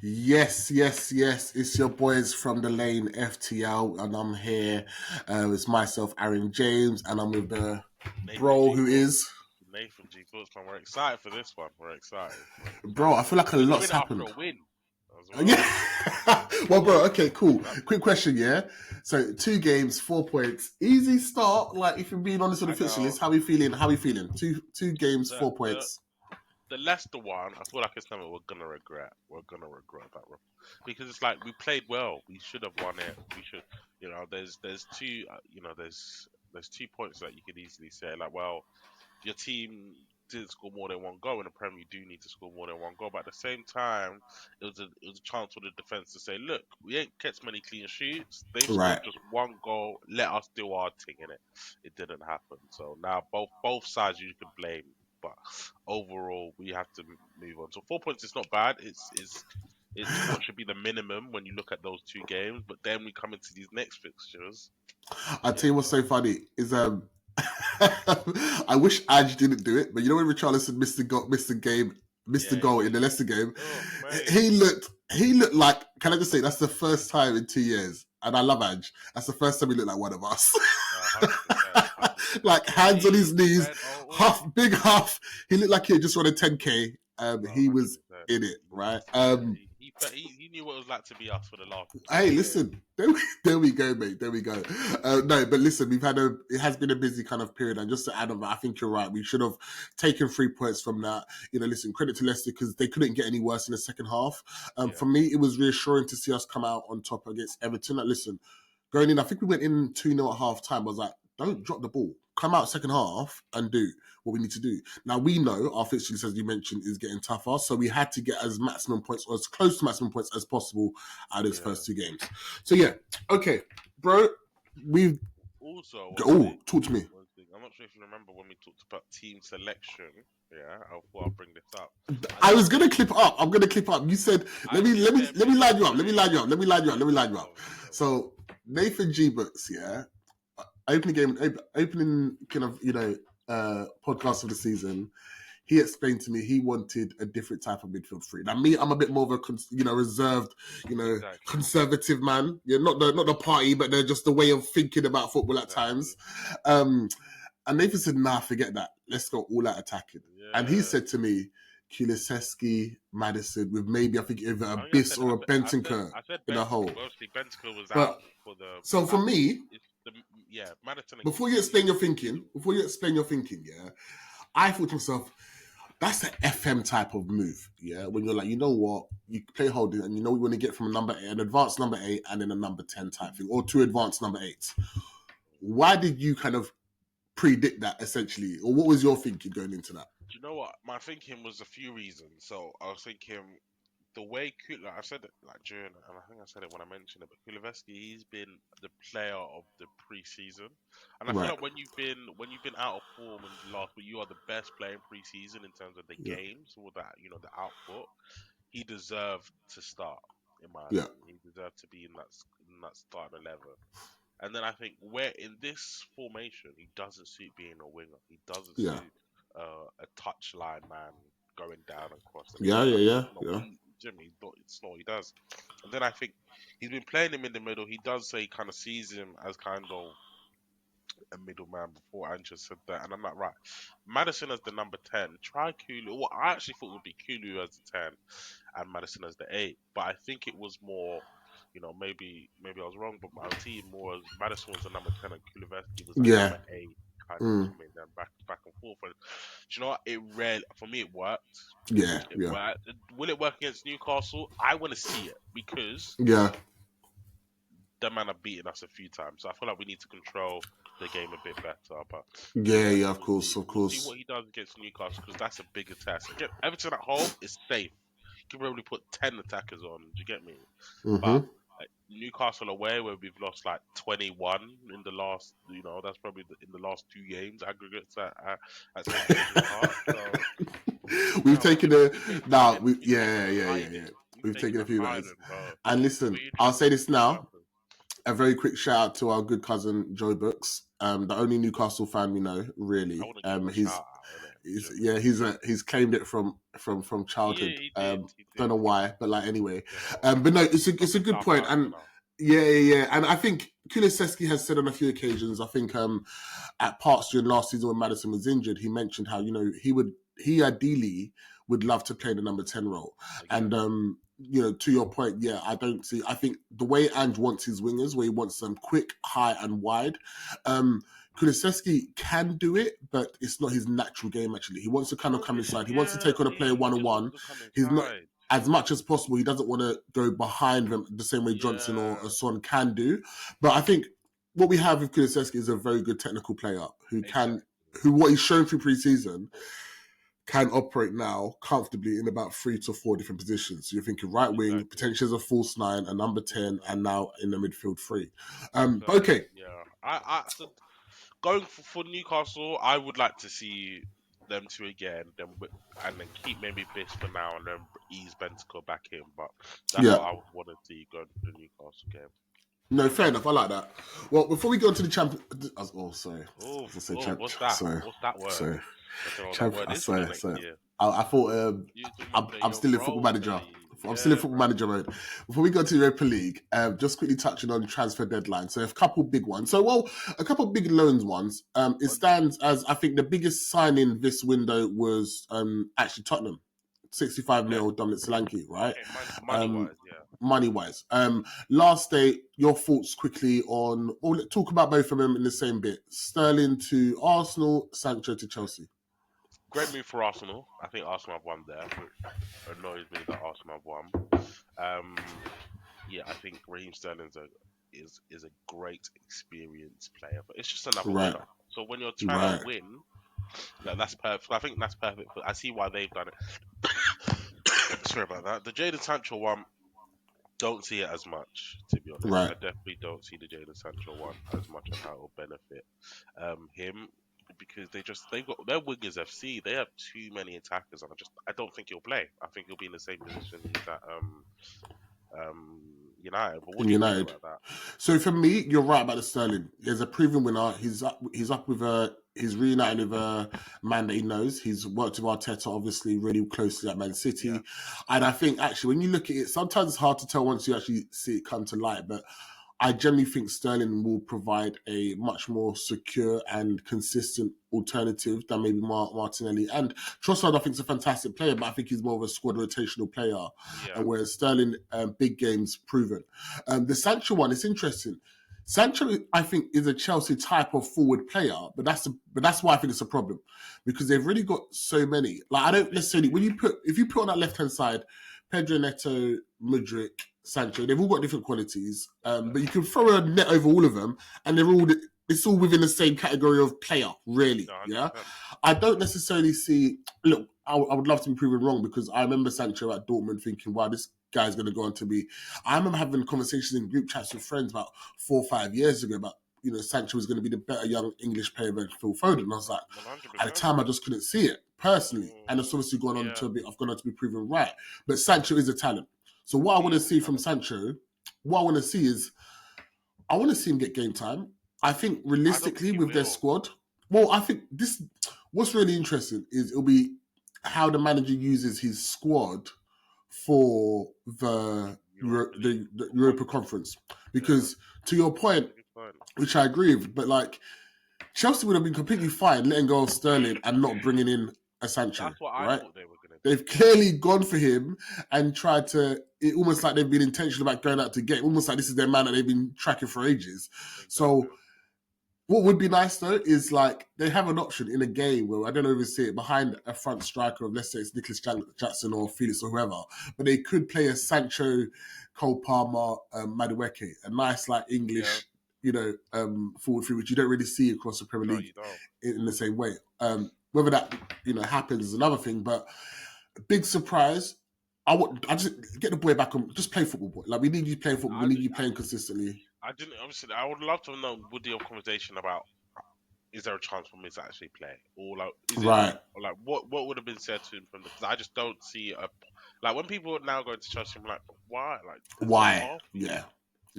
Yes. It's your boys from the lane, FTL, and I'm here. It's myself, Aaron James, and I'm with the Nathan bro G. who Thoughts. is. Nathan G. Thoughts, man. We're excited for this one. We're excited. We're Bro, I excited. feel like a We're lot's doing it after happened. a win as Yeah. well. Well, bro, okay, We're cool. excited. Quick question, yeah? So, 2 games, 4 points. Easy start. Like, if you're being honest with the I fixture know list, how we feeling? How we feeling? Two games, the 4 points. the Leicester one. I feel like it's something we're gonna regret. We're gonna regret that one because it's like we played well. We should have won it. We should, there's two, there's 2 points that you could easily say like, well, your team didn't score more than one goal in the Premier. You do need to score more than one goal, but at the same time, it was a chance for the defense to say, "Look, we ain't kept many clean sheets. They've scored Right. just one goal. Let us do our thing in it." It didn't happen. So now both sides you can blame, but overall we have to move on. So 4 points is not bad. It's what should be the minimum when you look at those two games. But then we come into these next fixtures. I'll Yeah, tell you what's so funny is I wish Aj didn't do it, but you know when Richarlison missed the game, missed the yeah, goal in the Leicester game, oh mate. he looked like, can I just say that's the first time in 2 years, and I love Aj. That's the first time he looked like one of us. 100%, 100%. Like hands on his knees, Red always. big huff. He looked like he had just won a 10k. No, He hundred was percent. in it, right? Yeah, he knew what it was like to be us for the last Hey, 2 years. listen, there we go, mate. There we go. No, but listen, it has been a busy kind of period. And just to add on that, I think you're right. We should have taken 3 points from that. Listen, credit to Leicester because they couldn't get any worse in the second half. Yeah, For me, it was reassuring to see us come out on top against Everton. Like, listen, going in, I think we went in 2-0 at half time. I was like, don't drop the ball. Come out second half and do what we need to do. Now, we know our fixture list, as you mentioned, is getting tougher. So we had to get as maximum points or as close to maximum points as possible out of those yeah. first 2 games. So, yeah. Okay, bro. We've... Also, Oh, talk to me. one thing. I'm not sure if you remember when we talked about team selection. Yeah, I thought I'll bring this up. I I did was say, gonna clip up. I'm gonna clip up. You said, I did say a let me line you up. Let me midfield line you up. Let me line you up. three. Let me line you up. Let me line you up. Tell me. So Nathan G Books, yeah, opening kind of podcast of the season. He explained to me he wanted a different type of midfield three. Now me, I'm a bit more of a reserved, Exactly, conservative man. Yeah, not the party, but they're just the way of thinking about football at times. exactly. Um, and Nathan said, "Nah, forget that. Let's go all out attacking." And he Yeah. said to me, Kulusevski, Madison, with maybe I think either a I think Biss or a Bentancur I said in a Bentacle. hole. But obviously Bentacle was out But for the so for me, it's the yeah Madison and before you explain your thinking, yeah, I thought to myself, that's an FM type of move, yeah. When you're like, you know what, you play holding, and you know what you want to get from a number 8, an advanced number 8, and then a number 10 type thing, or 2 advanced number 8s. Why did you kind of predict that essentially, or what was your thinking going into that? Do you know what? My thinking was a few reasons. So I was thinking the way like I said it like during, and I think I said it when I mentioned it, but Kuleveski, he's been the player of the preseason, and I feel Right. like when you've been out of form in the last, but you are the best player in preseason in terms of the Yeah. games or that the output. He deserved to start, in my Yeah. opinion. He deserved to be in that starting 11. And then I think where in this formation, he doesn't suit being a winger. He doesn't Yeah. suit a touchline man going down and crossing it. Yeah. Yeah. Yeah. No, Yeah. Jimmy, it's not what he does. And then I think he's been playing him in the middle. He does say he kind of sees him as kind of a middleman before Ange said that. And I'm like, right, Madison as the number 10. Try Kulu. What I actually thought would be Kulu as the 10 and Madison as the 8. But I think it was more, maybe I was wrong, but my team more as Madison was the number 10 and Kuleveski was that Yeah. number 8, kind of Mm. coming down back and forth. And do you know what? For me, it worked. Yeah. It Yeah. worked. Will it work against Newcastle? I want to see it because Yeah. the man have beaten us a few times. So I feel like we need to control the game a bit better. But Yeah. yeah, Yeah. Of we'll course. see. Of We'll see course. what he does against Newcastle because that's a bigger test. Everton at home is safe. You can probably put 10 attackers on. Do you get me? But Mm-hmm. Newcastle away, where we've lost like 21 in the last, that's probably in the last 2 games aggregates at St James's Park. So We've no, taken a now. we've taken Yeah. a Yeah. Yeah. hiding. Yeah. We've We've taken taken a a few rounds. hiding, bro. And It'll be listen, I'll say interesting to this see what now. happens. A very quick shout out to our good cousin Joe Books, the only Newcastle fan we know, I really. wouldn't give him a shout out, innit? He's claimed it from Yeah, childhood. he did. He Don't did. know why, but like anyway. You know, But no, it's up a in good point, Southampton and now. yeah. And I think Kulusevski has said on a few occasions. I think at parts during last season when Maddison was injured, he mentioned how he ideally would love to play the number 10 role, and Exactly. to your point, yeah, I don't see. I think the way Ange wants his wingers, where he wants them quick, high, and wide. Kulusevski can do it, but it's not his natural game. Actually, he wants to kind of come inside. He wants to take on a player He one on just wants one. to come He's not inside. as much as possible. He doesn't want to go behind them the same way Johnson or Yeah, Son can do. But I think what we have with Kulusevski is a very good technical player exactly. who what he's shown through pre-season can operate now comfortably in about 3 to 4 different positions. So you're thinking right wing, Exactly. potentially as a false nine, a number 10, Mhm. and now in the midfield three. But So okay, yeah, so going for Newcastle, I would like to see them two again, and then keep maybe Biss for now, and then ease Bentacle back in. But that's yeah. what I would want to see going to the Newcastle game. No, fair enough. I like that. Well, before we go into the champion, oh, sorry, Oh, I said champ. what's that? Sorry, What's that word? sorry, I don't know what that champ. word I is for the swear, next sorry. year. I thought You just want to play I'm your still in football role, manager. mate. I'm still in Yeah, football bro. manager mode. Before we go to Europa League, just quickly touching on transfer deadline. So a couple big ones. So a couple big loans ones. It On stands as I think the biggest signing this window was actually Tottenham, 65 okay, mil Dominic Solanke, right? okay, money Um, wise, yeah. money wise. Last day, your thoughts quickly on, or let's talk about both of them in the same bit. Sterling to Arsenal, Sancho to Chelsea. Great move for Arsenal. I think Arsenal have won there, which annoys me that Arsenal have won. Um, yeah, I think Raheem Sterling's is a great experienced player, but it's just another Right, winner. So when you're trying to right, win, that's perfect. I think that's perfect. But I see why they've done it. Sorry about that. The Jadon Sancho one, don't see it as much, to be honest. I right. definitely don't see the Jadon Sancho one as much and how it will benefit him because they've got their wingers FC. They have too many attackers, and I don't think he'll play. I think he'll be in the same position he's at United. But what In do you think United. about that? So for me, you're right about the Sterling. He's a proven winner. He's up with he's reunited with a man that he knows. He's worked with Arteta obviously really closely at Man Yeah, City. And I think actually when you look at it, sometimes it's hard to tell once you actually see it come to light. But I generally think Sterling will provide a much more secure and consistent alternative than maybe Martinelli. And Trossard, I think, is a fantastic player, but I think he's more of a squad rotational player. yeah, And whereas Sterling, big games proven. The Sancho one is interesting. Sancho, I think, is a Chelsea type of forward player, but that's why I think it's a problem because they've really got so many. Like I don't necessarily if you put on that left hand side, Pedro Neto, Mudryk, Sancho, they've all got different qualities, but you exactly. can throw a net over all of them, and it's all within the same category of player, really. No, hundred Yeah, percent. I don't necessarily see. Look, I would love to be proven wrong because I remember Sancho at Dortmund thinking, "Wow, this guy's going to go on to be." I remember having conversations in group chats with friends about 4 or 5 years ago about Sancho was going to be the better young English player than Phil Foden. And I was like, One hundred at the percent. time, I just couldn't see it personally, and it's Mm, obviously gone on yeah, to a bit. I've gone on to be proven right, but Sancho is a talent. So what I he want to is a see from talent. Sancho, what I want to see is I want to see him get game time. I think I don't think realistically he with their will. squad, well, I think this. What's really interesting is it'll be how the manager uses his squad for Europa League the or Europa conference. Conference, Yeah, because to your point, that's a good point. which I agree with, but like Chelsea would have been completely fine letting go of Sterling and not bringing in a Sancho, That's what I right? thought they were gonna do. They've clearly gone for him and tried to. It almost like they've been intentional about going out to get. Almost like this is their man that they've been tracking for ages. Exactly. So what would be nice though is like they have an option in a game where I don't know if you see it behind a front striker of, let's say it's Nicholas Jackson or Felix or whoever, but they could play a Sancho, Cole Palmer, Madueke, a nice like Yeah. English, forward three, which you don't really see across the Premier No, League you don't. in the same way. Whether that happens is another thing, but big surprise. I just get the boy back on. Just play football, boy. Like we need you playing football. We I, need you playing consistently. I didn't obviously. I would love to know would the conversation about is there a chance for me to actually play, or like is it Right. or like what would have been said to him from the? Because I just don't see a like when people are now going to Chelsea. I'm like, why? Like, there's no Why? path for you. Yeah.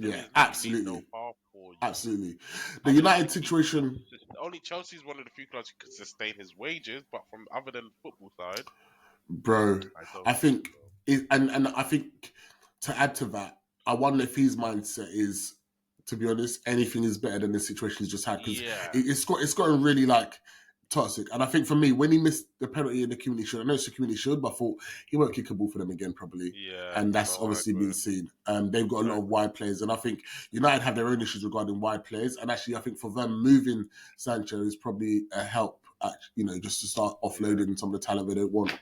There Yeah, is literally no absolutely. path for you. Absolutely. The Only United Chelsea, situation, only Chelsea is one of the few clubs who could sustain his wages, but from other than the football side, bro, I don't I think think, so. and I think to add to that, I wonder if his mindset is, to be honest, anything is better than the situation he's just had because Yeah, it's gotten really like toxic. And I think for me, when he missed the penalty in the community shield, I know it's a community shield, but I thought he won't kick a ball for them again probably. yeah, And that's no, I obviously been agree. seen. They've got a I lot of agree. wide players, and I think United have their own issues regarding wide players. And actually, I think for them moving Sancho is probably a help. Just to start Yeah, offloading some of the talent they don't want.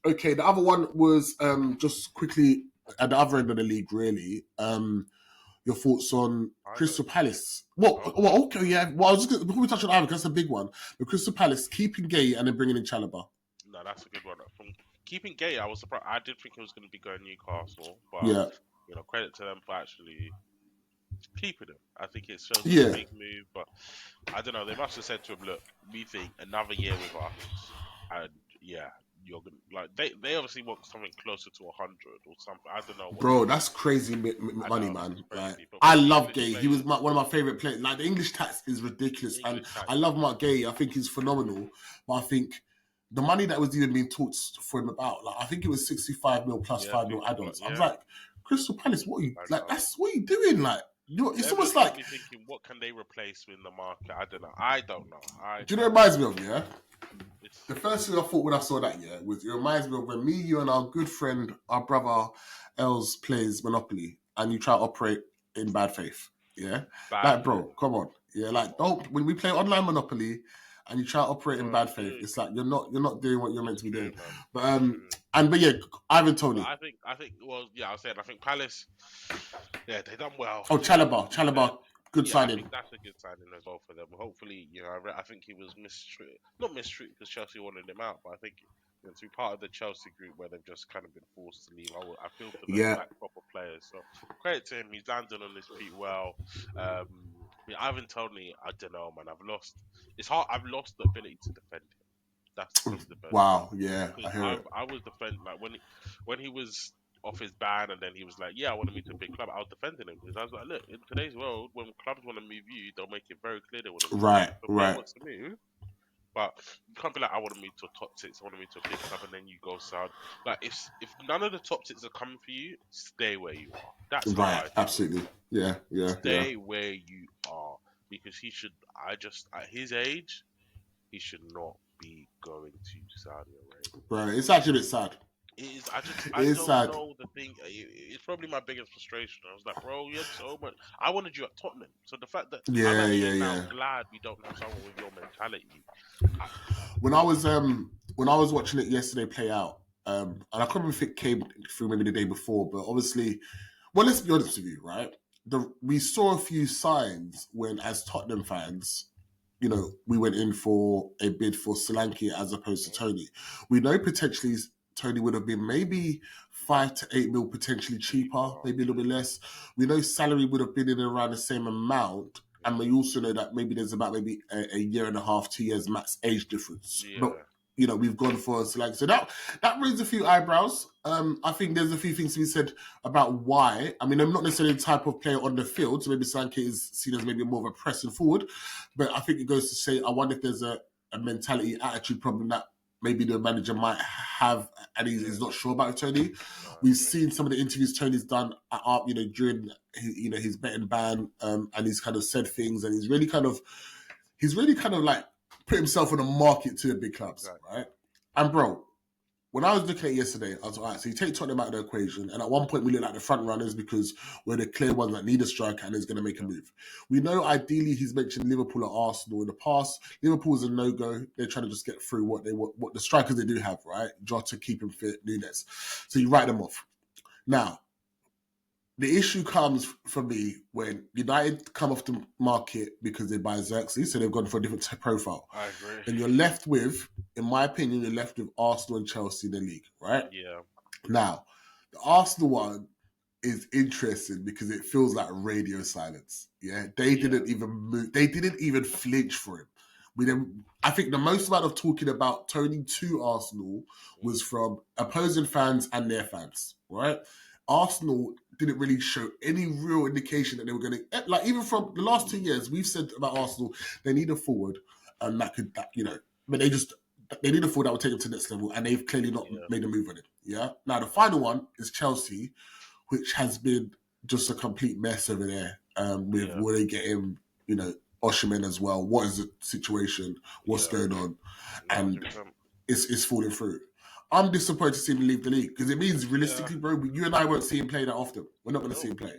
Okay, the other one was just quickly at the other end of the league, really. Your thoughts on I know. Crystal Palace? Well, Okay. well okay, yeah. Well, I was just before we touch on Ivan, that's a big one. The Crystal Palace keeping Gay and then bringing in Chalobah. No, that's a good one. From keeping Gay, I was surprised. I did think he was going to be going Newcastle, but Yeah, credit to them for actually keeping him. I think it shows it's a yeah, big move, but I don't know. They must have said to him, "Look, we think another year with us, and yeah, you're gonna like." They obviously want something closer to 100 or something. I don't know what they bro, want. that's crazy I money, know it's man. Like, crazy, but I for love English Gay. He was players, one of my favorite players. Like, the English tax is ridiculous, and English tax I is love Mark Gay. I think he's phenomenal, but I think the money that was even being talked for him about, like, I think it was 65 mil plus yeah, 5 mil 65. add-ons. I was Yeah, like, Crystal Palace, what are you I like? know. That's what are you doing? Like, it's They're almost just like, probably thinking, what can they replace in the market? I don't know. I don't know. I do you know don't what it reminds know. me of? Yeah, the It's first thing I thought when I saw that, yeah, was it reminds me of when me, you, and our good friend, our brother Els plays Monopoly, and you try to operate in bad faith. Yeah, bad like, faith. bro, come on. Yeah, Come like, on. don't when we play online Monopoly, and you try to operate in No, bad it's faith, true. it's like you're not doing what you're meant It's to be true, doing. man. But It's true. but yeah, Ivan But Tony. I think, well, yeah, I was saying, I think Palace, yeah, they done well. Oh, To be fair, Chalobah, good yeah, I signing. think that's a good signing as well for them. Hopefully, I think he was mistreated, not mistreated because Chelsea wanted him out, but I think to be part of the Chelsea group where they've just kind of been forced to leave. I feel for them Yeah, like proper players. So credit to him, he's landed on his feet well. Yeah, Ivan Tony, I don't know, man. I've lost. It's hard. I've lost the ability to defend him. That's probably the best way wow, yeah, I because hear I it. I was defending like when he was off his ban and then he was like, yeah, I want to move to a big club. I was defending him because I was like, look, in today's world, when clubs want to move you, they'll make it very clear they want to move you. Right, If a player right, wants to move, but you can't be like, I want to move to a top six, I want to move to a big club, and then you go south. Like if none of the top six are coming for you, stay where you are. That's how right, I feel. absolutely. Yeah, yeah, yeah. Stay where you are because he should. I just at his age, he should not be going to Saudi Arabia. Right, it's actually a bit sad. It is. I just. It I is don't sad. know the thing. It's probably my biggest frustration. I was like, bro, you had so much. I wanted you at Tottenham. So the fact that I'm Yeah, yeah, actually now yeah. glad we don't have someone with your mentality. I, When I was watching it yesterday play out, and I can't remember if it came through maybe the day before, but obviously, well, let's be honest with you, right? We saw a few signs when, as Tottenham fans, we went in for a bid for Solanke as opposed to Mhm. Tony. We know potentially Tony would have been maybe 5 to 8 mil potentially cheaper, Cheaper. maybe a little bit less. We know salary would have been in around the same amount. And we also know that maybe there's about maybe a year and a half, 2 years max age difference. But Yeah. we've gone for Solanke. So that raised a few eyebrows. I think there's a few things to be said about why. I mean, I'm not necessarily the type of player on the field, so maybe Solanke is seen as maybe more of a pressing forward. But I think it goes to say, I wonder if there's a mentality, attitude problem that maybe the manager might have, and he's Yeah. not sure about Tony. No, I We've agree. seen some of the interviews Tony's done at during his betting ban, and he's kind of said things, and he's really kind of like put himself on the market to the big clubs, Exactly. right? And bro, when I was looking at it yesterday, I was like, all right, so you take Tottenham out of the equation, and at one point we look like the front runners because we're the clear ones that need a striker and is going to make a Yeah. move. We know ideally he's mentioned Liverpool or Arsenal in the past. Liverpool is a no-go. They're trying to just get through what the strikers they do have, right? Jota, keep him fit, Nunes. So you write them off. Now, the issue comes for me when United come off the market because they buy Xerxes, so they've gone for a different profile. I agree. Then you're left with, in my opinion, you're left with Arsenal and Chelsea in the league, right? Yeah. Now, the Arsenal one is interesting because it feels like radio silence. Yeah, they Yeah. didn't even move. They didn't even flinch for him. I think the most amount of talking about Tony to Arsenal was Mm. from opposing fans and their fans, right? Arsenal didn't really show any real indication that they were going to, like, even from the last 2 years, we've said about Arsenal, they need a forward, and but they need a forward that will take them to the next level, and they've clearly not Yeah, made a move on it. Yeah. Now the final one is Chelsea, which has been just a complete mess over there. With yeah, where they get him, Osherman as well. What is the situation? What's yeah. going on? No, And 100%. it's falling through. I'm disappointed to see him leave the league because it means Yeah. realistically, bro, you and I won't see him play that often. We're not going to see No, him play.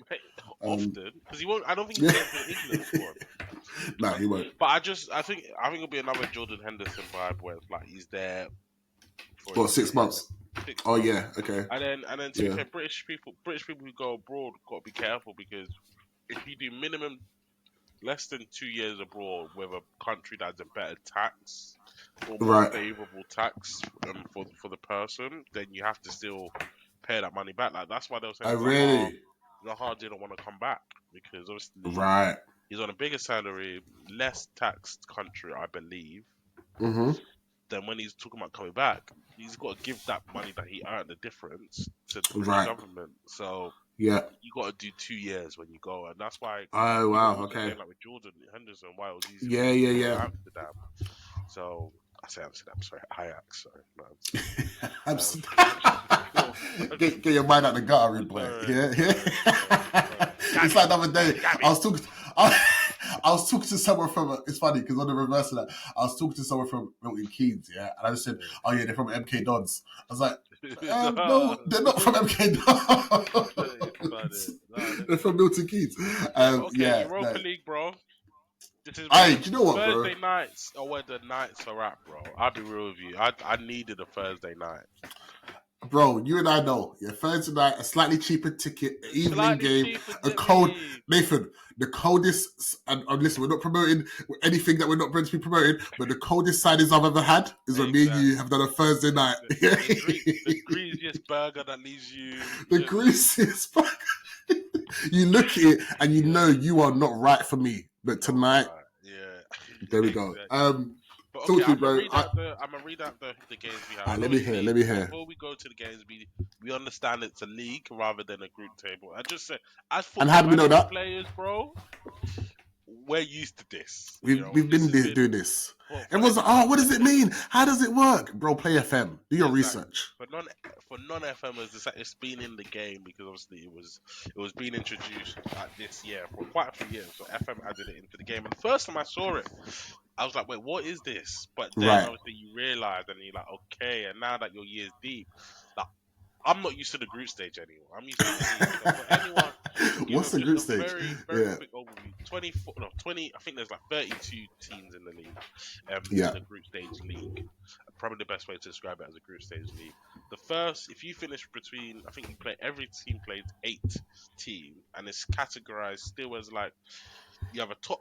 Um, often because he won't. I don't think he's yeah. playing for the England squad. No, he won't. But I think it'll be another Jordan Henderson vibe where it's like he's there for a What, year, 6 months? 6 months, Yeah. Okay. and then to be Yeah. fair, British people who go abroad got to be careful because if you do minimum less than 2 years abroad with a country that has a better tax or more Right. favorable tax for the person, then you have to still pay that money back. Like that's why they were saying I really. Zaha didn't want to come back because obviously Right. he's on a bigger salary, less taxed country, I believe. Mm-hmm. Then when he's talking about coming back, he's got to give that money that he earned the difference to the British Right. government. So Yeah. you got to do 2 years when you go, and that's why Oh people wow. were also Okay. saying like with Jordan Henderson, why it was easy for Yeah. him Yeah. to go to Yeah. Amsterdam. So I say Amsterdam, sorry, Ajax, sorry, no, I'm um, get your mind out the gutter, boy. Yeah. It's like the other day. I was talking. I was talking to someone from. It's funny because on the reverse of that, I was talking to someone from Milton Keynes, yeah, and I just said, "Oh yeah, they're from MK Dons." I was like, "No, they're not from MK Dons. They're from Milton Keynes." Okay, Yeah. Europa No. League, bro. This is where Hey, the do you know what, bro? Thursday nights are where the nights are at, bro. I'll be real with you. I needed a Thursday night. Bro, you and I know. Yeah, Thursday night, a slightly cheaper ticket, evening Slightly game, cheaper, a get cold. me. Nathan, the coldest. And listen, we're not promoting anything that we're not meant to be promoting, but the coldest signings I've ever had is when me and Exactly. you have done a Thursday night. The greasiest burger that leaves you The just greasiest. You look at it and you yeah, know you are not right for me. But not tonight, right. Yeah, there we go. exactly. But okay, Talk to me, bro. I'm gonna read out the games we have, and Let me hear. obviously Let me hear. before we go to the games, we understand it's a league rather than a group table. I just say, as And how football do we know manager that? players, bro, we're used to this. We've This been has been doing this. for Everyone's like, everyone. "Oh, what does it mean? How does it work, bro? Play FM. Do your Exactly. research." For non FMers, it's been in the game because obviously it was being introduced this year for quite a few years. So FM added it into the game. And the first time I saw it, I was like, wait, what is this? But then Right. obviously you realize and you're like, okay. And now that you're years deep, like I'm not used to the group stage anymore. I'm used to the league. So for anyone to give What's them the just group a stage? very, very Yeah. quick overview. 24, no, 20, I think there's like 32 teams in the league, in Yeah. the group stage league. Probably the best way to describe it as a group stage league. The first, if you finish between, I think every team plays 8 teams, and it's categorized still as like, you have a top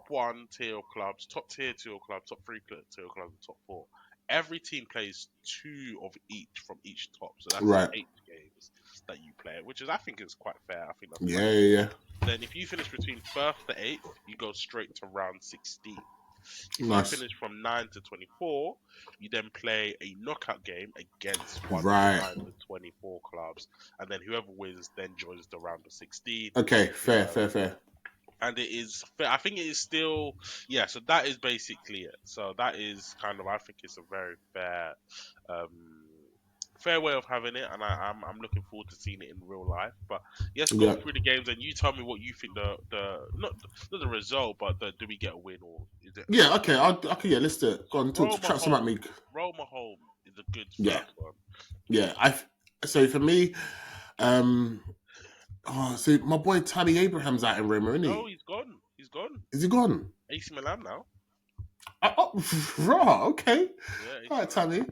1 tier of clubs, top tier 2 of clubs, top 3 tier of clubs, and top 4. Every team plays 2 of each from each top, so that's Right. 8 games that you play, which is I think is quite fair. I think that's quite Yeah. fair. Yeah. Then if you finish between first to 8th, you go straight to round 16. If you Nice. finish from 9 to 24, you then play a knockout game against 1 to Right. 9 to 24 clubs, and then whoever wins then joins the round of 16. Okay. Fair. Um, Fair. Fair. and it is I think it is still, yeah, so that is basically it. So that is kind of, I think it's a very um fair way of having it, and I'm looking forward to seeing it in real life. But let's go Yeah. through the games and you tell me what you think the not the result, but do we get a win or is it a Yeah. draw? Okay. Okay. Yeah. Let's do it. Go So on. Talk to chat some at me. Roma home is a good Yeah. first one. Yeah. So for me, um, so my boy Tammy Abraham's out in Roma, isn't No, he? he's gone. He's gone. Is he gone? AC Milan now. Raw, okay. Yeah, All right, AC Milan.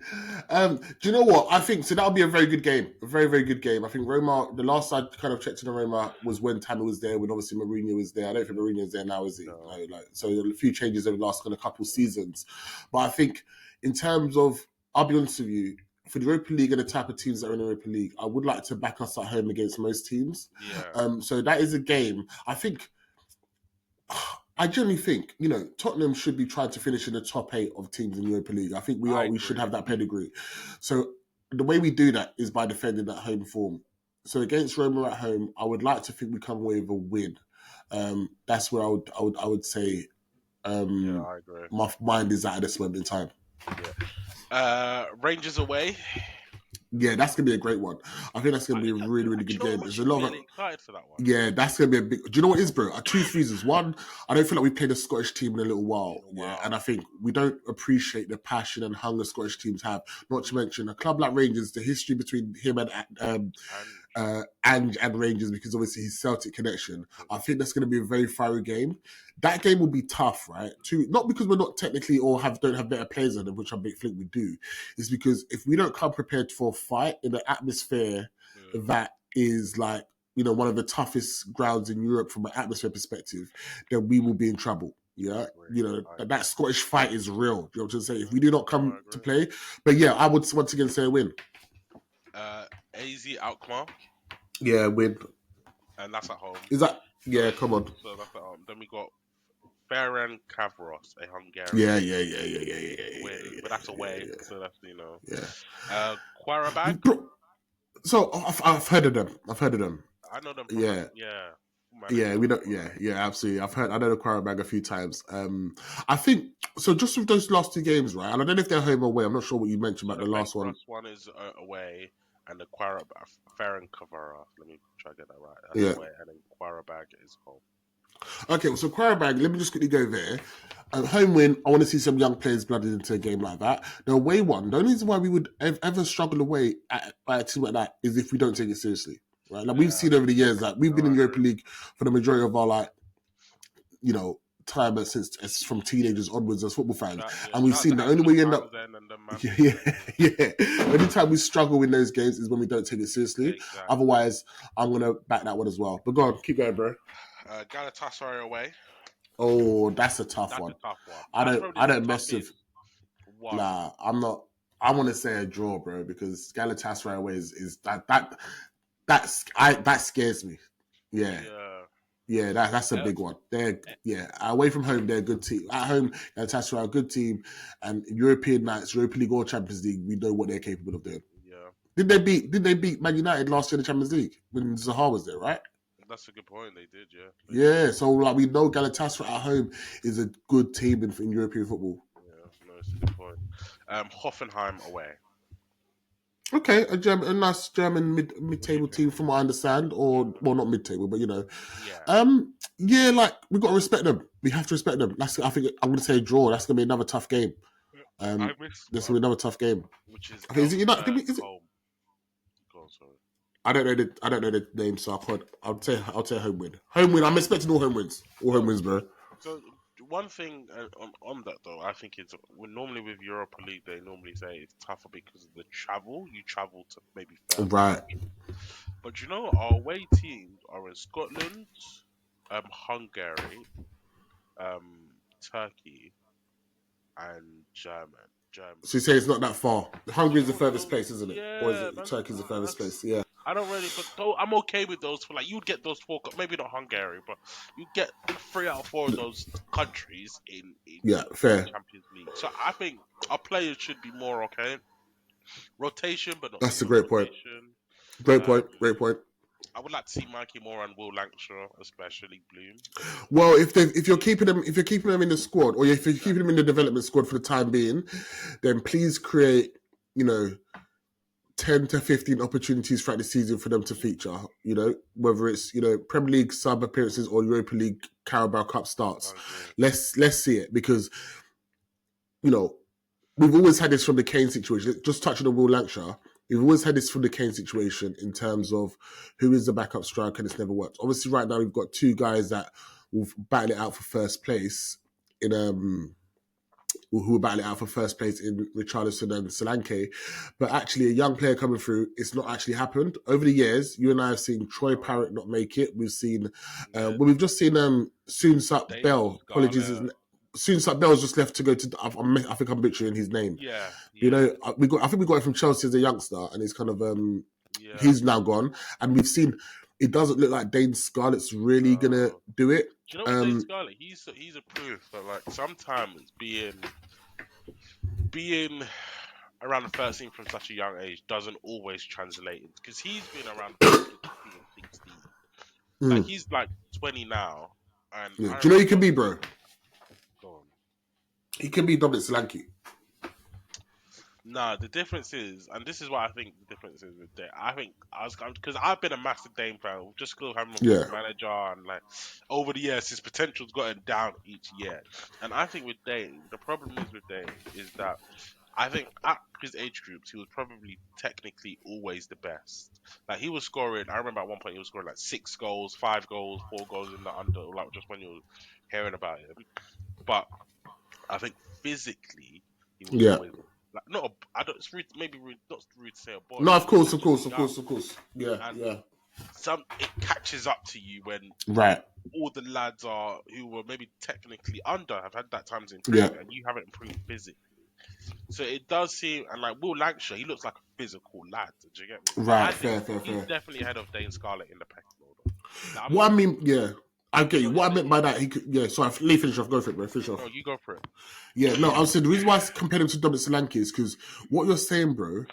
Tammy. Do you know what? I think so. That'll be a very good game. A very, very good game. I think Roma, the last I kind of checked in on Roma was when Tammy was there, when obviously Mourinho was there. I don't think Mourinho's there now, is he? No. No, so a few changes over the last kind of couple seasons. But I think in terms of, I'll be honest with you, for the Europa League and the type of teams that are in the Europa League, I would like to back us at home against most teams. Yeah. So that is a game. I generally think, Tottenham should be trying to finish in the top 8 of teams in the Europa League. I think we I should agree. have that pedigree. So the way we do that is by defending that home form. So against Roma at home, I would like to think we come away with a win. That's where I would say Yeah, um, I agree. my mind is at this moment in time. Yeah. Rangers away. Yeah, that's gonna be a great one. I think that's gonna be a really, really Do you good know game. I'm There's a actually lot of really excited for that one? yeah, that's gonna be a big. Do you know what it is, bro? Two reasons. One, I don't feel like we played a Scottish team in a little while. In a Yeah, while. and I think we don't appreciate the passion and hunger Scottish teams have. Not to mention a club like Rangers, the history between him And and Rangers, because obviously his Celtic connection. I think that's going to be a very fiery game. That game will be tough, right? Not because we're not technically or don't have better players than them, which I think we do. It's because if we don't come prepared for a fight in an atmosphere that is like one of the toughest grounds in Europe from an atmosphere perspective, then we will be in trouble. Yeah, that Scottish fight is real. You know what I'm saying? If we do not come to play, but yeah, I would once again say a win. AZ Alkmaar. Yeah, win. And that's at home. Is that? Yeah, come on. So that's at home. Then we got Ferenc Kavros, a Hungarian. Yeah. But that's away, so that's Yeah. Qarabag. So I've heard of them. I know them. Yeah, we don't. Yeah, absolutely. I know the Qarabag a few times. I think so. Just with those last two games, right? And I don't know if they're home or away. I'm not sure what you mentioned about the last one. The one is away, and the Ferenc Kavros. Let me try to get that right. That's away, and then Qarabag is home. Okay, so Qarabag, let me just quickly go there. Home win, I want to see some young players blooded into a game like that. The away one, the only reason why we would ever struggle away at a team like that is if we don't take it seriously. Right? Like we've seen over the years, like we've been in Europa League for the majority of our time since from teenagers onwards as football fans, and we've seen the only way you end up. Anytime we struggle in those games is when we don't take it seriously. Exactly. Otherwise, I'm gonna back that one as well. But go on, keep going, bro. Galatasaray away. Oh, that's a tough one. I don't mess with. Nah, I'm not. I want to say a draw, bro, because Galatasaray away is that scares me. Yeah, that's a big one. They're away from home, they're a good team. At home, Galatasaray are a good team, and European nights, Europa League or Champions League, we know what they're capable of doing. Yeah. Did they beat Man United last year in the Champions League when Zaha was there, right? That's a good point. They did, yeah. Yeah, so like we know Galatasaray at home is a good team in European football. Yeah, no, it's a good point. Hoffenheim away. Okay, a nice German mid-table team, from what I understand, or well, not mid-table, but like we got to respect them. We have to respect them. I think I'm going to say a draw. That's going to be another tough game. That's going to be another tough game. Which is is it United? Home. Go on, sorry. I don't know the name, so I'll say home win. Home win. I'm expecting all home wins. All home wins, bro. So one thing on that though, I think it's normally with Europa League they normally say it's tougher because of the travel. You travel to maybe right. But our away teams are in Scotland, Hungary, Turkey, and Germany. So you say it's not that far. Hungary is the furthest place, isn't it? Yeah, or is it Turkey's the furthest place? Yeah. I don't really, but I'm okay with those. For you'd get those 4, maybe not Hungary, but you get 3 out of 4 of those countries in fair Champions League. So I think our players should be more okay. Rotation, but not. That's a great point. Great point. I would like to see Mikey Moore and Will Lancashire, especially Bloom. Well, if you're keeping them in the squad, or if you're keeping them in the development squad for the time being, then please create 10 to 15 opportunities throughout the season for them to feature, whether it's, Premier League sub appearances or Europa League Carabao Cup starts. Let's see it, because, we've always had this from the Kane situation. Just touching on Will Lancashire, we've always had this from the Kane situation in terms of who is the backup striker, and it's never worked. Obviously, right now we've got 2 guys that will battle it out for first place in who were battling out for first place in Richarlison and Solanke. But actually, a young player coming through, it's not actually happened. Over the years, you and I have seen Troy Parrott not make it. We've seen, we've just seen Soonsup Bell. Apologies. Soonsup Bell's just left to go to, I think I'm butchering his name. Yeah. I think we got him from Chelsea as a youngster, and he's kind of, he's now gone. And we've seen, it doesn't look like Dane Scarlett's really going to do it. Do you know what Dane Scarlett? He's a proof that sometimes being around the first team from such a young age doesn't always translate because he's been around the first team since he was 16. Like Mm. he's like 20 now, and Yeah. I Do you know he remember. can be, bro? Go on. He can be Dominic Solanke. Nah, the difference is, and this is what I think the difference is with Dane. I think I was because I've been a massive Dane fan, just because having him Yeah. as manager and like over the years, his potential's gotten down each year. And I think with Dane, the problem is with Dane is that I think at his age groups, he was probably technically always the best. Like he was scoring. I remember at one point he was scoring like 6 goals, 5 goals, 4 goals in the under, like just when you were hearing about him. But I think physically he was Yeah. always like not. I don't. It's rude, maybe rude, not rude to say a boy. No, He of was course, of naturally course, of young, course, of course. Yeah, and yeah. it catches up to you when Right. all the lads are who were maybe technically under have had that time to Yeah. improve, and you haven't improved physically. So it does seem, and like Will Lancashire, he looks like a physical lad. Do you get me? But I Right. think Fair, fair, he's fair. definitely ahead of Dane Scarlett in the pecking order. Like, I'm What not. I mean, yeah. I get You you. know, What I meant by that, he could, yeah. So let me finish off. Go for it, bro. Finish no, off. you go for it. Yeah, no, I was saying the reason why I compared him to Dom Solanke is because what you're saying, bro,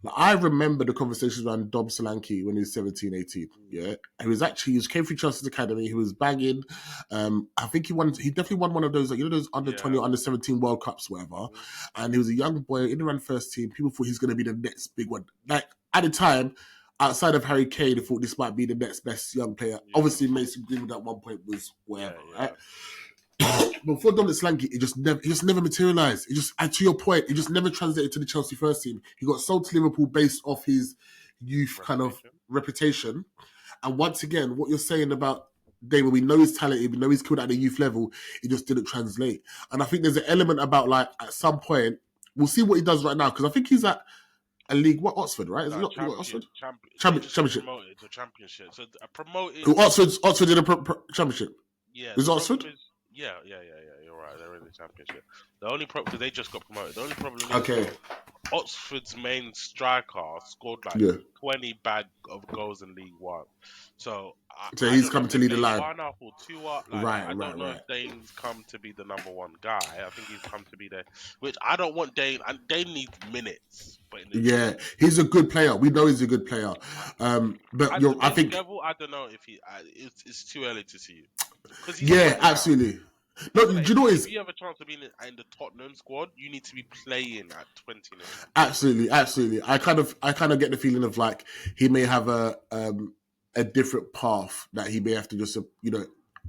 like, I remember the conversations around Dom Solanke when he was 17, 18. Yeah. He was actually, he came through Chelsea's Academy, he was banging. I think he definitely won one of those, like, you know, those under 20 Yeah. or under 17 World Cups, whatever. Mhm. And he was a young boy in around first team. People thought he's going to be the next big one. Like, at the time, outside of Harry Kane, they thought this might be the next best young player. Yeah. Obviously, Mason Greenwood at one point was Yeah. whatever, Yeah. right? But for Dominic Solanke, it just never materialized. It just, and to your point, it just never translated to the Chelsea first team. He got sold to Liverpool based off his youth kind of Reputation. reputation. And once again, what you're saying about Damon, we know he's talented, we know he's good at the youth level, it just didn't translate. And I think there's an element about like at some point, we'll see what he does right now, because I think he's at a league, what, Oxford, right? Is it No, not Oxford? They just got Championship. promoted to championship. So a promoted. Oh, Oxford in a championship. Yeah, Is the it problem Oxford? is. Yeah. You're right. They're in the championship. The only problem because they just got promoted. The only problem is Okay. though, Oxford's main striker scored like Yeah. 20 bag of goals in League One. So So I he's don't know coming if to they lead the play line. one up or two up. Like Right, I don't know if right. Dane's come to be the number one guy. I think he's come to be the which I don't want Dane. And Dane needs minutes, but in the Yeah, Champions he's a good player. We know he's a good player. But at I today's think, level, I don't know if he. It's too early to see because he's yeah, 20 now. absolutely. I No, feel do like you know what if is you have a chance to be in the Tottenham squad, you need to be playing at 20 now. absolutely, absolutely. I kind of get the feeling of like he may have a different path that he may have to just Just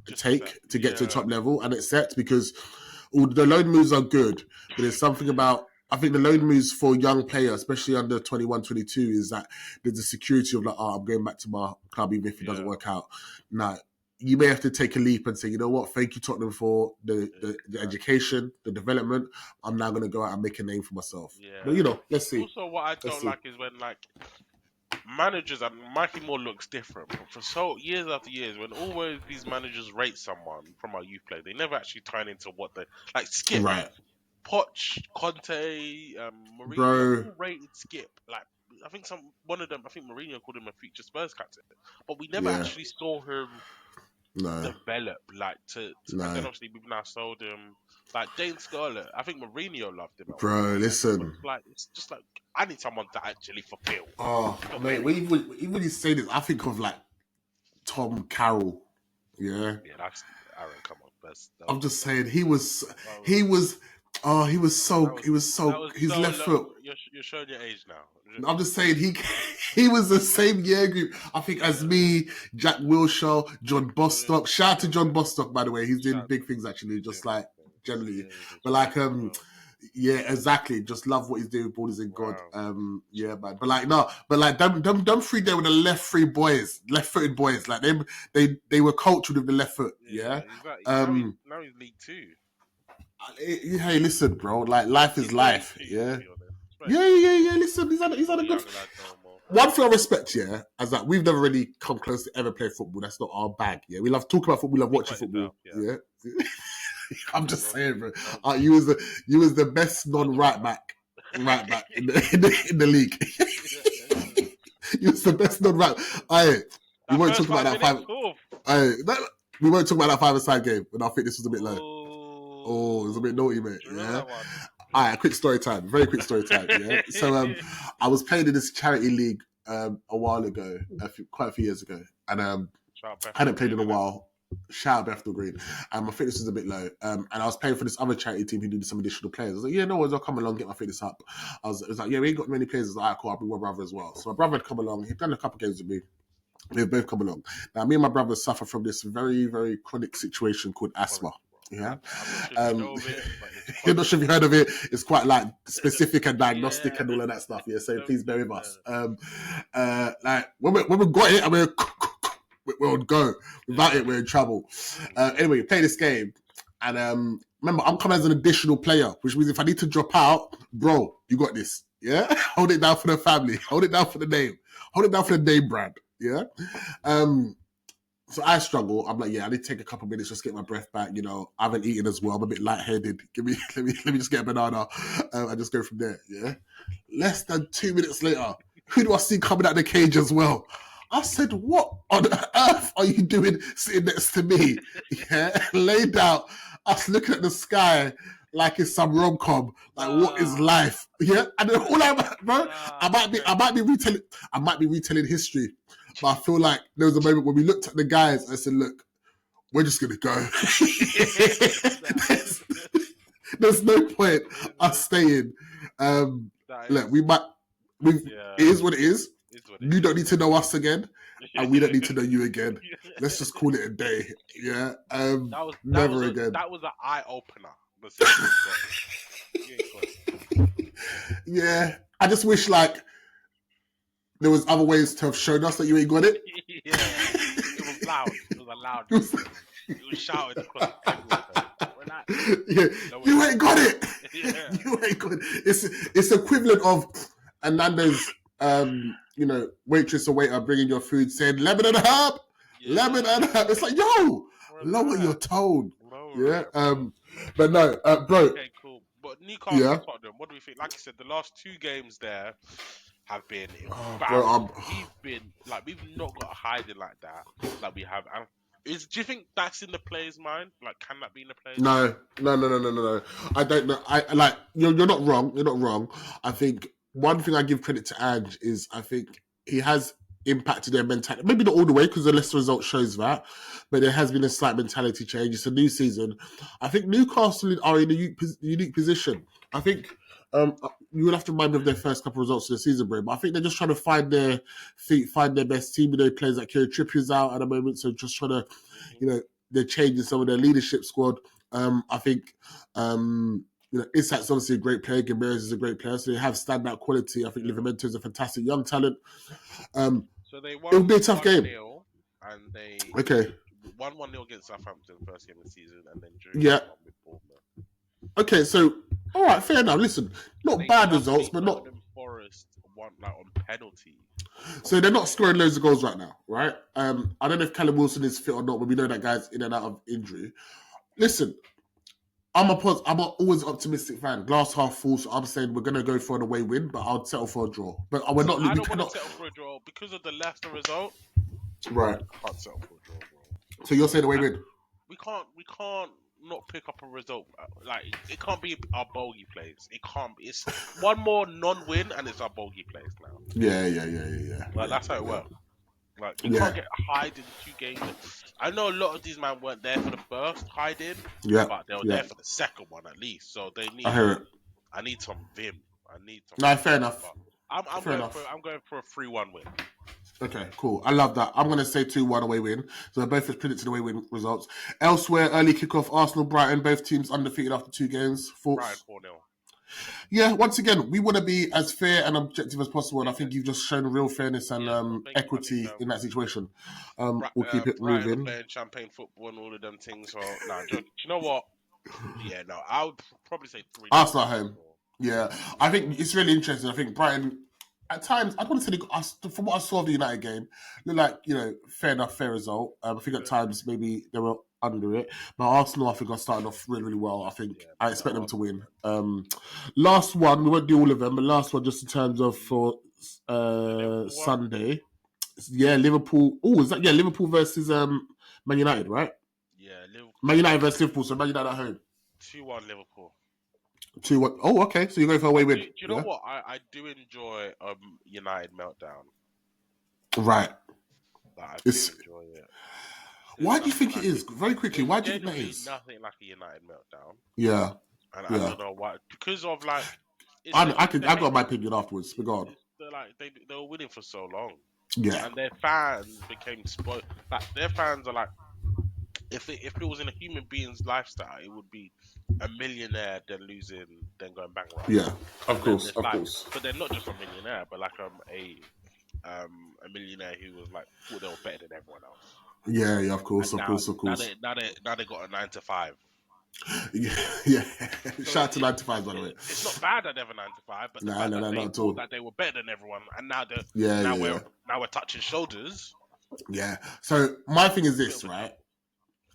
accept. take to get to the Yeah, top level and accept, because all the loan moves are good, but there's something about, I think the loan moves for young players, especially under 21, 22, is that there's a security of like, oh, I'm going back to my club even if it doesn't yeah, work out. Now, you may have to take a leap and say, you know what, thank you, Tottenham, for the exactly. education, the development. I'm now going to go out and make a name for myself. But, Yeah. let's see. Also, what I Let's don't see. like is when like managers and Mikey Moore looks different. But for so years after years, when always these managers rate someone from our youth play, they never actually turn into what they like. Skip, Right. Poch, Conte, Mourinho, Bro. all rated Skip. Like I think one of them, I think Mourinho called him a future Spurs captain, but we never Yeah. actually saw him No. develop. Like and then No. obviously we've now sold him. Like Dane Scarlett, I think Mourinho loved him at one Bro, point. But listen. it's just like I need someone to actually fulfill. Oh, mate, when you say this, I think of like Tom Carroll. Yeah. Yeah, that's Aaron. Come on, I'm just saying that was he was that was that was his so left low. foot. You're showing your age now. I'm just saying he was the same year group, I think, as me, Jack Wilshere, John Bostock. Shout out to John Bostock, by the way. He's doing Shout big things actually, doing just big like things. generally. Yeah, he did But like really well. yeah, exactly. Just love what he's doing with Borders in God. Wow. Yeah, man. But like no, but like them three there were the left footed boys. Like they were cultured with the left foot. Yeah, Yeah. he's like now he's League Two. Hey, listen, bro. Like life is He's very life. two, Yeah. to be honest. Yeah. Listen, he's Not had a the good. younger lads no more. One thing I respect, yeah, is that we've never really come close to ever play football. That's not our bag. Yeah, we love talking about football, we love Speak watching about football. yourself, yeah. Yeah. I'm just Don't saying, bro. don't You was the best don't non the right right back in the league. yeah. You was the best non right. I we That won't first talk about that 5 minutes, five. oof. We won't talk about that 5-a-side game. But I think this was a bit low. Oh, it was a bit naughty, Oh, mate. do you remember Yeah. that one? All right, quick story time. Very quick story time. Yeah. So I was playing in this charity league a while ago, quite a few years ago, and Shout out I hadn't played Green, in a innit? while. Shout out Bethel Green. And my fitness was a bit low. And I was playing for this other charity team who needed some additional players. I was like, yeah, no worries, I'll come along, get my fitness up. It was like, yeah, we ain't got many players. I was like, all right, cool, I'll bring my brother as well. So my brother had come along. He'd done a couple of games with me. They've both come along. Now, me and my brother suffer from this very, very chronic situation called asthma. Yeah. I'm not sure if you know of it, but it's You're not sure if you heard of it. It's quite like specific and diagnostic Yeah. and all of that stuff. Yeah. So please bear with us. Like when we got it, I mean, we're on go. Without it, we're in trouble. Anyway, play this game, and remember, I'm coming as an additional player, which means if I need to drop out, bro, you got this. Yeah. Hold it down for the family. Hold it down for the name. Hold it down for the name brand. Yeah. So I struggle. I'm like, yeah, I need to take a couple of minutes just get my breath back. You know, I haven't eaten as well. I'm a bit lightheaded. Let me just get a banana and just go from there. Yeah. Less than 2 minutes later, who do I see coming out the cage as well? I said, what on earth are you doing sitting next to me? Yeah, laid out, us looking at the sky like it's some rom-com. Like, what is life? Yeah, and then all I might be retelling history. But I feel like there was a moment when we looked at the guys and I said, look, we're just going to go. there's no point us staying. Look, it is what it is. You don't need to know us again, and we don't need to know you again. Let's just call it a day. Yeah. Never again. That was an eye opener. Yeah. I just wish like there was other ways to have shown us that you ain't got it. Yeah, it was loud. It was a loud. It was shouted across everywhere. Yeah, you ain't got it. Yeah. You ain't got it. It's equivalent of Ananda's, waitress or waiter bringing your food saying lemon and herb, lemon and herb. It's like, yo, lower your tone. Yeah. But no, bro. Okay, cool. But Newcastle, Tottenham. What do we think? Like I said, the last 2 games there have been we've not got hiding like that we have. Do you think that's in the player's mind? Like, can that be in the player's mind? No. I don't know. I like you're not wrong. You're not wrong. I think one thing I give credit to Ange is I think he has impacted their mentality. Maybe not all the way because the Leicester result shows that, but there has been a slight mentality change. It's a new season. I think Newcastle are in a unique position. I think you will have to remind me of their first couple of results of the season, bro. But I think they're just trying to find their feet, find their best team. You know, players like Kieran Trippier's out at the moment, so just trying to, they're changing some of their leadership squad. I think, Isak's obviously a great player. Gimenez is a great player, so they have standout quality. I think Livramento is a fantastic young talent. So they won. It'll be a tough game. And they won 1-0 against Southampton first game of the season, and then drew 1-1 with Bournemouth. Okay, so all right, fair enough. Listen, not bad results, but not. Forest won on penalty. So they're not scoring loads of goals right now, right? I don't know if Callum Wilson is fit or not, but we know that guy's in and out of injury. Listen, I'm always optimistic fan. Glass half full, so I'm saying we're gonna go for an away win, but I'll settle for a draw. But we're not. I don't want to settle for a draw because of the Leicester result. Right. I can't settle for a draw, bro. So you're saying away win? We can't not pick up a result. Like, it can't be our bogey plays. It can't be. It's one more non-win and it's our bogey plays now. Yeah. Like, that's how it works. Like, you can't get hide in 2 games. I know a lot of these men weren't there for the first hide-in, but they were there for the second one at least. So they need. I need some vim. Fair enough. I'm going for a 3-1 win. Okay, cool. I love that. I'm going to say 2-1 away win. So both have predicted away win results. Elsewhere, early kickoff, Arsenal, Brighton, both teams undefeated after 2 games. Thoughts? Brighton 4-0. Yeah, once again, we want to be as fair and objective as possible, and I think you've just shown real fairness and equity in that situation. We'll keep it moving. Playing champagne football and all of them things. So, do you know what? Yeah, no, I would probably say 3. Arsenal at home. Yeah, I think it's really interesting. I think Brighton, at times, I don't want to say, from what I saw of the United game, looked like, fair enough, fair result. I think at times maybe they were under it. But Arsenal, I think, are starting off really, really well. I think I expect them to win. Last one, we won't do all of them, but last one just in terms of for Sunday. Yeah, Liverpool. Oh, is that Liverpool versus Man United, right? Yeah, Liverpool. Man United versus Liverpool, so Man United at home. 2-1 Liverpool. 2-1. Oh, okay. So you're going for away win. Do you know Yeah. what? I do enjoy United meltdown. Right. Like, I do It's. enjoy it. There's Why do you nothing think it like is? Very quickly. there's Why do you think that genuinely is? nothing like a United meltdown, Yeah. and I Yeah. don't know why. Because of like I the got my hatred. opinion afterwards. But go on. They're like they were winning for so long, Yeah. and their fans became spoiled. Like their fans are like, if it was in a human being's lifestyle, it would be a millionaire then losing, then going bankrupt, Yeah. Of and then course. there's Of like, course. but they're not just a millionaire, but like a millionaire who was like thought they were better than everyone else, Yeah. Yeah. Of course. and Of course. Of now course. they got a 9 to 5. Yeah. Yeah. So Shout out to 95 by the way. it's not bad that they have a 9 to 5, but the Nah. fact No. that No. they Not at thought all. that they were better than everyone, and Yeah. now Yeah. Yeah. we're touching shoulders. Yeah. So my thing is Bit this, of a joke. right?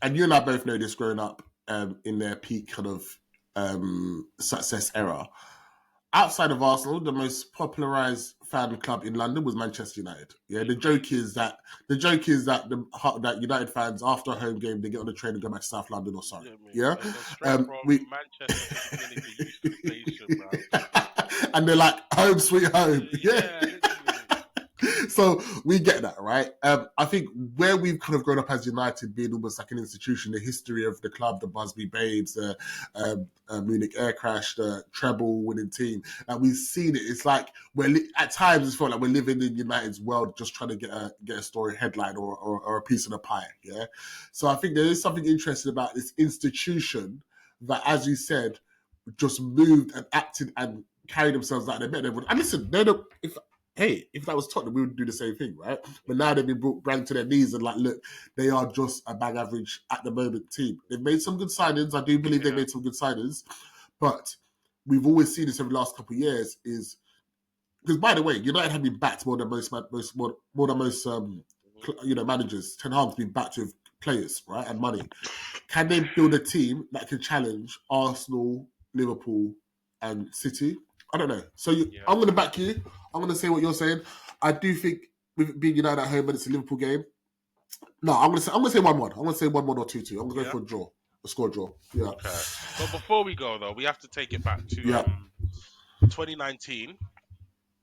And you and I both know this growing up in their peak kind of success era. Outside of Arsenal, the most popularized fan club in London was Manchester United. Yeah, the joke is that that United fans after a home game they get on the train and go back to South London or Surrey. Yeah, man. Yeah, They go straight from we Manchester Piccadilly to Euston Station, bro. and they're like home sweet home. Yeah, Yeah, literally. so we get that, right? I think where we've kind of grown up as United, being almost like an institution, the history of the club, the Busby Babes, the Munich Air Crash, the treble winning team, and we've seen it. It's like at times it's felt like we're living in United's world, just trying to get a story headline or a piece of the pie. Yeah, so I think there is something interesting about this institution that, as you said, just moved and acted and carried themselves like they're better than everyone. And listen, if that was Tottenham, we would do the same thing, right? But now they've been brought to their knees and like, look, they are just a bang average at the moment team. They've made some good signings. I do believe they've Yeah. made some good signings, but we've always seen this over the last couple of years. Is because by the way, United have been backed more than most managers. Ten Hag's been backed with players, right, and money. Can they build a team that can challenge Arsenal, Liverpool, and City? I don't know. So I'm going to back you. I'm going to say what you're saying. I do think with it being United at home and it's a Liverpool game. No, I'm going to say 1-1. I'm going to say 1-1 or 2-2. I'm going to go for a draw, a score draw. Yeah. Okay. But before we go though, we have to take it back to 2019.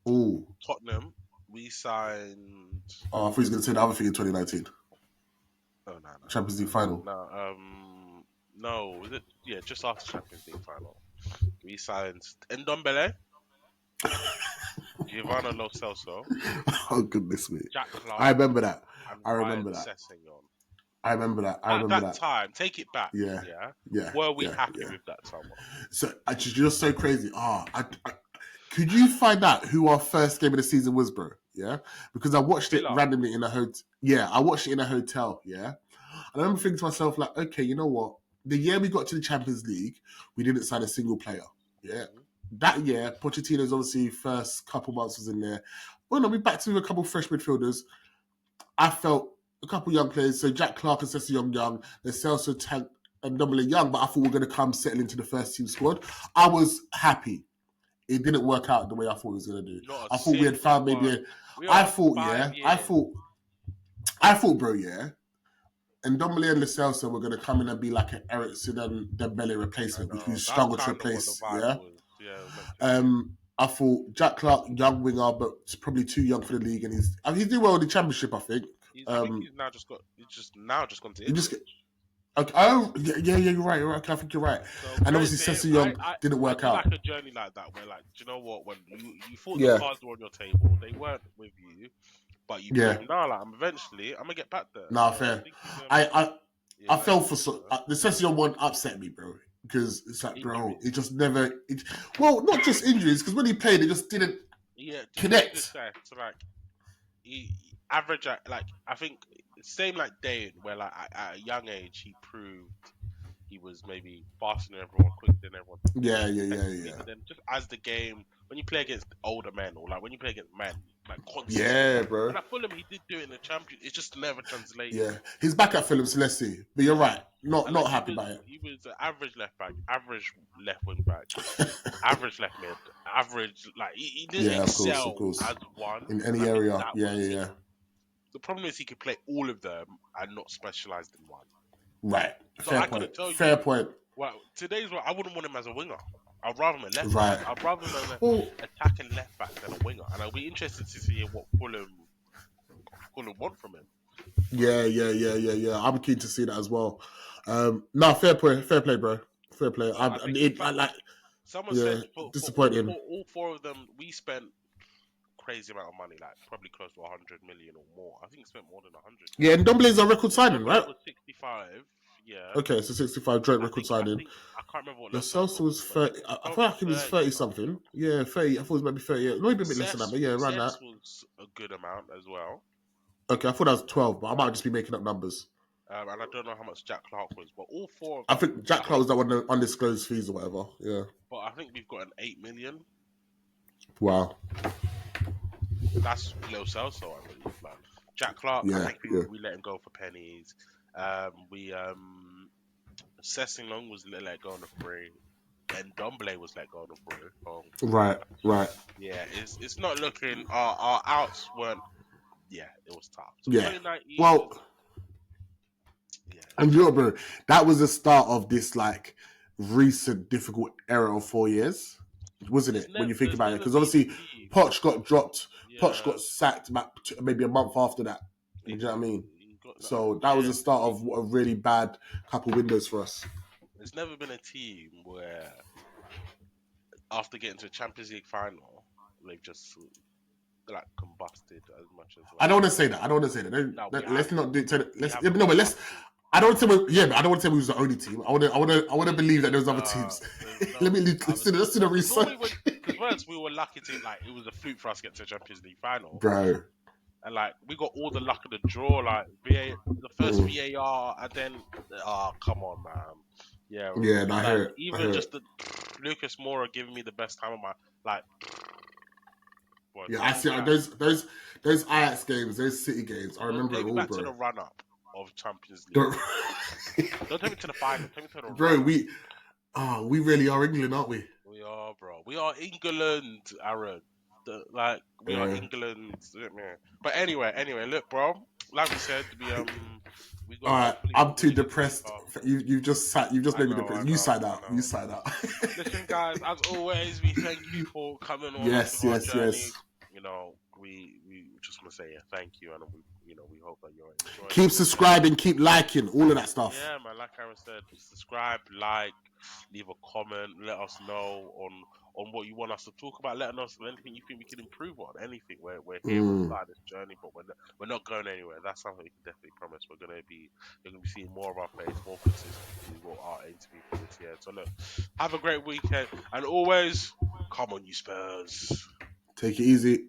Ooh. Tottenham. We signed. Oh, I thought he was going to say the other thing in 2019. Oh no. Champions League final. No. Was it? Yeah, just after Champions League final. We signed Ndombele, Giovanni Lo Celso, Oh goodness me! Jack Clark. I remember that. And I remember Ryan that. Sessegnon. I remember that. At that time, take it back. Yeah. Were we happy with that summer? So actually, just so crazy. Could you find out who our first game of the season was, bro? Yeah, because I watched it randomly in a hotel. Yeah, I watched it in a hotel. Yeah, and I remember thinking to myself, like, okay, you know what? The year we got to the Champions League, we didn't sign a single player. Yeah, that year, Pochettino's obviously first couple months was in there. Well, no, we backed with a couple fresh midfielders. I felt a couple young players. So Jack Clark and Ceci young. The Celso Tank and Dominic Young, but I thought we were going to come settle into the first team squad. I was happy. It didn't work out the way I thought it was going to do. I thought we had found maybe. I thought, bro, yeah. And Dominic and Lo Celso were going to come in and be like an Ericsson and Dembele replacement, which we struggled to replace. Yeah. I thought Jack Clark, young winger, but probably too young for the league, and he's doing well in the Championship. I think. I think he's now just gone to Italy. Okay. Oh, yeah, you're right. Okay, I think you're right. So and obviously, Ceci Young didn't work out. Like a journey like that, where, like, do you know what? When you thought the cards were on your table, they weren't with you, but you thought, eventually, I'm gonna get back there. Nah, fair. I fell for the Ceci Young one upset me, bro, because it's like, bro, it just never. Well, not just injuries, because when he played, it just didn't connect. So like, he average like I think. Same like Dane, where like at a young age he proved he was maybe faster than everyone, quicker than everyone. Yeah. But then just as the game, when you play against older men or like when you play against men, like constantly. Yeah, bro. And at Fulham he did do it in the Champions. It just never translated. Yeah, he's back at Fulham, so let's see. But you're right, not happy about it. He was an average left back, average left wing back, average left mid, average like he didn't excel as one in any area. Yeah. The problem is he could play all of them and not specialised in one. Right. So Fair point. Well, today's one, I wouldn't want him as a winger. I'd rather him a left back. Right. I'd rather him an Well, attacking left back than a winger, and I'll be interested to see what Fulham want from him. yeah. I'm keen to see that as well. No, fair play, bro. Fair play. I think the fact Like, someone said yeah, for disappointing. all four of them, we spent crazy amount of money, like probably close to 100 million or more. I think we spent more than 100. Yeah, and Ndombele's a record signing, Nobly right? was 65. Yeah, Okay, so 65 joint record I signing. think I can't remember what Lo Lo Celso Celso was was, but 30. he's I feel probably like he was 30 30 now. something. Yeah, 30. I thought it was maybe 30. Maybe a bit less than that, but yeah, around that. Cess was a good amount as well. Okay, I thought that was 12, but I might just be making up numbers. And I don't know how much Jack Clark was, but all four of I them, think Jack I Clark think, was that one, the undisclosed fees or whatever. Yeah. but I think we've got an 8 million. Wow. That's Lo Celso, I believe. Like Jack Clark, I Yeah, think yeah. we let him go for pennies. We Sessing was let go on a free, and Dombele was let go on a free. Right, right. Yeah, it's not looking. Our outs weren't. Yeah, it was tough. So Yeah. 2019. Well, Yeah, and you know, bro, that was the start of this like recent difficult era of 4 years, wasn't it? When you think there's about it, never because been a obviously team. Poch got dropped. Poch Yeah, got sacked about maybe a month after that. You know what I exactly. mean? So that was the start of a really bad couple windows for us. There's never been a team where after getting to a Champions League final, they've just like combusted as much as I well. don't want to say that. I don't want to say that. No, we Let's have. not do. We Let's have no, but let's. combusted. I don't want to say. Yeah, but I don't want to say we was the only team. I want to believe that there was other No, teams. there's Let no me other listen. team. Let's do the Because normally research, because once we were lucky to like it was a fluke for us to get to a Champions League final, bro. and like we got all the luck of the draw, like the first Mm. VAR, and then come on, man, yeah, Yeah, no, I like hear it. I even hear just it. the Lucas Moura giving me the best time of my like, boy, Yeah, I taking see me out. those Ajax games, those City games. I Don't remember take it me all, back to the bro. run up of Champions League. Don't- Don't take me to the final. Take me to the bro, run up. we really are England, aren't we? We are, bro. We are England, Aaron. We are Yeah. England. Man. But anyway, look, bro. Like we said, we All got right, hopefully I'm we're too winning this league depressed. cup. You just I made me know, depressed. I You know, sign I out. You know. sign out. Listen, guys. As always, we thank you for coming on us Yes, with our yes, journey. yes. You know, we just want to say thank you, and we hope that you're enjoying Keep it. subscribing, keep liking, all of that stuff. Yeah, man. Like Aaron said, subscribe, like, leave a comment, let us know on what you want us to talk about. Let us know anything you think we can improve on. Anything. We're here. We're Mm. starting this journey, but we're not going anywhere. That's something we can definitely promise. You're gonna be seeing more of our face, more consistency. What our aim to be for this year. So look, have a great weekend, and always come on, you Spurs. Take it easy.